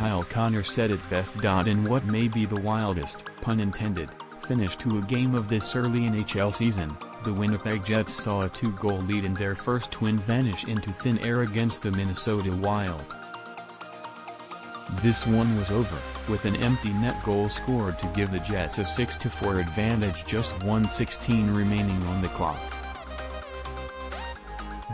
Kyle Connor said it best. In what may be the wildest, pun intended, finish to a game of this early NHL season, the Winnipeg Jets saw a 2-goal lead in their first win vanish into thin air against the Minnesota Wild. This one was over, with an empty net goal scored to give the Jets a 6-4 advantage, just 1:16 remaining on the clock.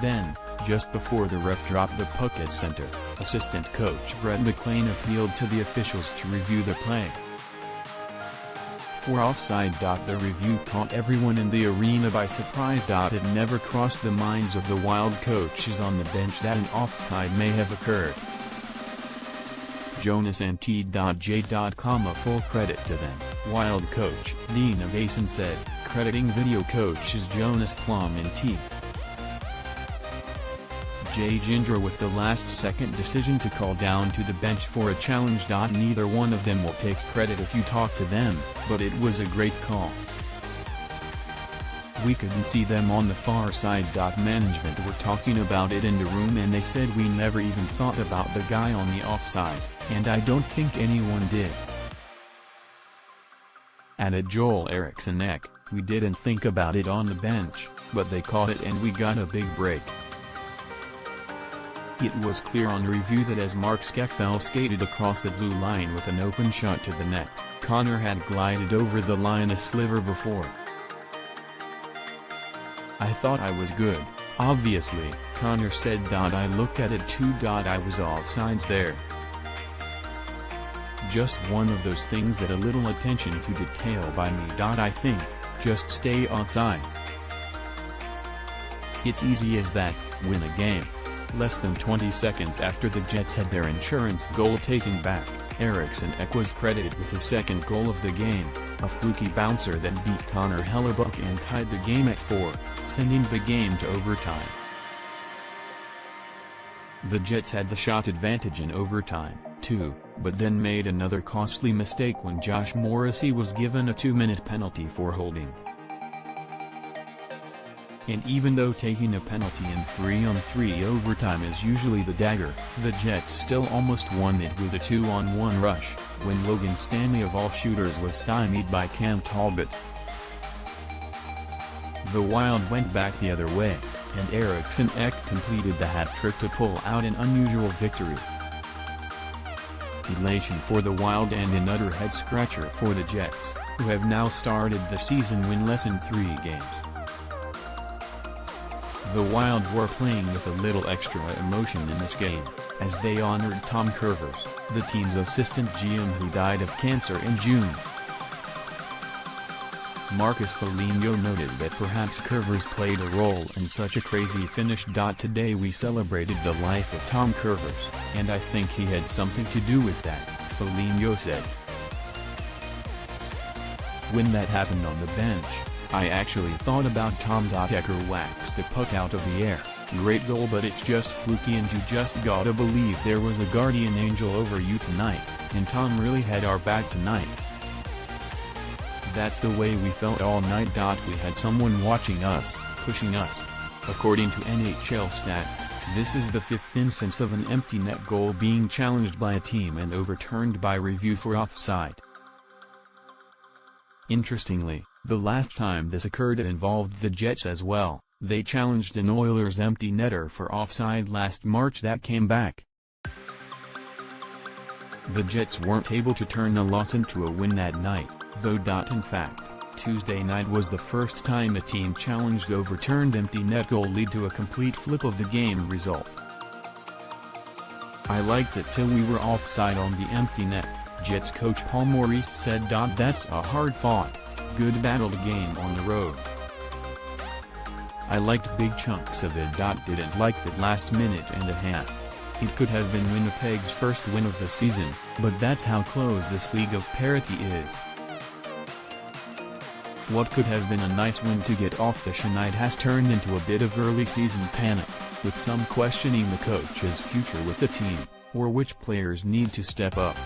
Then, just before the ref dropped the puck at center, assistant coach Brett McLean appealed to the officials to review the play. For offside. The review caught everyone in the arena by surprise. It never crossed the minds of the Wild coaches on the bench that an offside may have occurred. Jonas and T.J.com, full credit to them, Wild coach Dean Evason said, crediting video coaches Jonas Plum and T. J. Gindra with the last-second decision to call down to the bench for a challenge. Neither one of them will take credit if you talk to them, but it was a great call. We couldn't see them on the far side. Management were talking about it in the room and they said we never even thought about the guy on the offside, and I don't think anyone did. Added Joel Eriksson Ek, we didn't think about it on the bench, but they caught it and we got a big break. It was clear on review that as Mark Skeffel skated across the blue line with an open shot to the net, Connor had glided over the line a sliver before. I thought I was good, obviously, Connor said. I looked at it too. I was offsides there. Just one of those things that a little attention to detail by me. I think, just stay on sides. It's easy as that, win a game. Less than 20 seconds after the Jets had their insurance goal taken back, Eriksson Ek was credited with his second goal of the game, a fluky bouncer that beat Connor Hellebuyck and tied the game at 4, sending the game to overtime. The Jets had the shot advantage in overtime, too, but then made another costly mistake when Josh Morrissey was given a 2-minute penalty for holding. And even though taking a penalty in 3-on-3 overtime is usually the dagger, the Jets still almost won it with a 2-on-1 rush, when Logan Stanley of all shooters was stymied by Cam Talbot. The Wild went back the other way, and Eriksson Ek completed the hat trick to pull out an unusual victory. Elation for the Wild and an utter head-scratcher for the Jets, who have now started the season winless in 3 games. The Wild were playing with a little extra emotion in this game, as they honored Tom Kurvers, the team's assistant GM who died of cancer in June. Marcus Foligno noted that perhaps Kurvers played a role in such a crazy finish. Today we celebrated the life of Tom Kurvers, and I think he had something to do with that, Foligno said. When that happened on the bench, I actually thought about Tom. Ecker whacks the puck out of the air, great goal, but it's just fluky and you just gotta believe there was a guardian angel over you tonight, and Tom really had our back tonight. That's the way we felt all night. We had someone watching us, pushing us. According to NHL stats, this is the 5th instance of an empty net goal being challenged by a team and overturned by review for offside. Interestingly, the last time this occurred it involved the Jets as well. They challenged an Oilers empty netter for offside last March that came back. The Jets weren't able to turn a loss into a win that night, though. In fact, Tuesday night was the first time a team challenged overturned empty net goal lead to a complete flip of the game result. I liked it till we were offside on the empty net, Jets coach Paul Maurice said. That's a hard-fought, good battled game on the road. I liked big chunks of it. Didn't like that last minute and a half. It could have been Winnipeg's first win of the season, but that's how close this league of parity is. What could have been a nice win to get off the schneid has turned into a bit of early season panic, with some questioning the coach's future with the team, or which players need to step up.